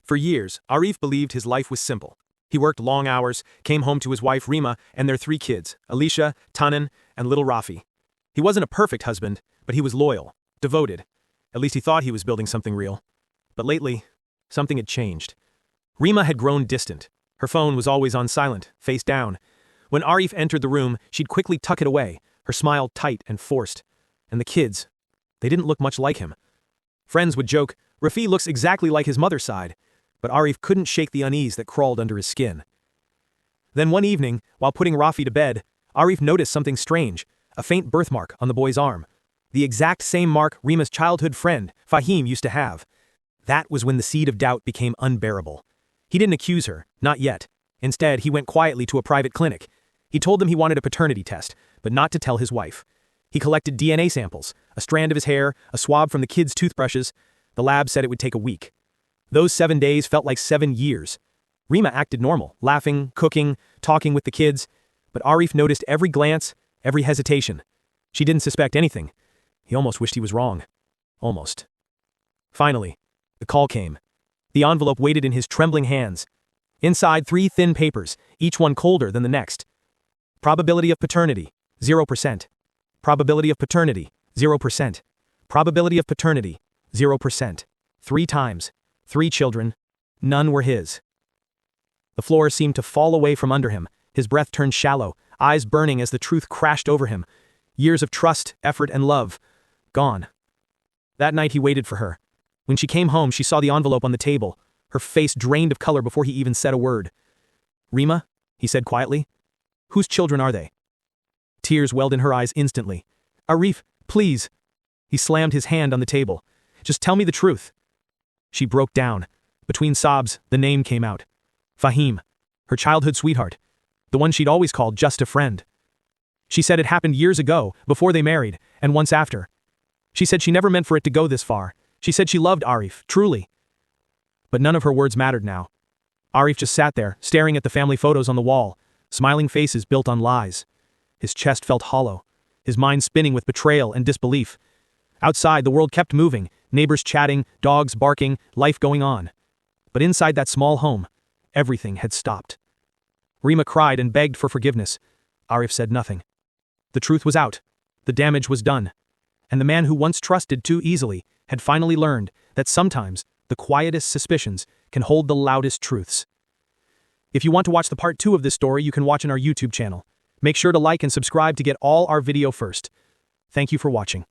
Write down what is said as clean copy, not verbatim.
For years, Arif believed his life was simple. He worked long hours, came home to his wife Rima and their 3 kids, Alisha, Tanin, and little Rafi. He wasn't a perfect husband, but he was loyal, devoted. At least he thought he was building something real. But lately, something had changed. Rima had grown distant. Her phone was always on silent, face down. When Arif entered the room, she'd quickly tuck it away, her smile tight and forced. And the kids, they didn't look much like him. Friends would joke, Rafi looks exactly like his mother's side, but Arif couldn't shake the unease that crawled under his skin. Then one evening, while putting Rafi to bed, Arif noticed something strange, a faint birthmark on the boy's arm. The exact same mark Rima's childhood friend, Fahim, used to have. That was when the seed of doubt became unbearable. He didn't accuse her, not yet. Instead, he went quietly to a private clinic. He told them he wanted a paternity test, but not to tell his wife. He collected DNA samples, a strand of his hair, a swab from the kids' toothbrushes. The lab said it would take a week. Those 7 days felt like 7 years. Rima acted normal, laughing, cooking, talking with the kids, but Arif noticed every glance, every hesitation. She didn't suspect anything. He almost wished he was wrong. Almost. Finally, the call came. The envelope waited in his trembling hands. Inside 3 thin papers, each one colder than the next. Probability of paternity, 0%. Probability of paternity, 0%. Probability of paternity, 0%. 3 times. 3 children. None were his. The floor seemed to fall away from under him. His breath turned shallow, eyes burning as the truth crashed over him. Years of trust, effort, and love. Gone. That night he waited for her. When she came home, she saw the envelope on the table, her face drained of color before he even said a word. Rima, he said quietly. Whose children are they? Tears welled in her eyes instantly. Arif, please. He slammed his hand on the table. Just tell me the truth. She broke down. Between sobs, the name came out. Fahim, her childhood sweetheart, the one she'd always called just a friend. She said it happened years ago, before they married, and once after. She said she never meant for it to go this far. She said she loved Arif, truly. But none of her words mattered now. Arif just sat there, staring at the family photos on the wall, smiling faces built on lies. His chest felt hollow, his mind spinning with betrayal and disbelief. Outside, the world kept moving, neighbors chatting, dogs barking, life going on. But inside that small home, everything had stopped. Rima cried and begged for forgiveness. Arif said nothing. The truth was out. The damage was done. And the man who once trusted too easily had finally learned that sometimes the quietest suspicions can hold the loudest truths. If you want to watch the part 2 of this story, you can watch on our YouTube channel. Make sure to like and subscribe to get all our video first. Thank you for watching.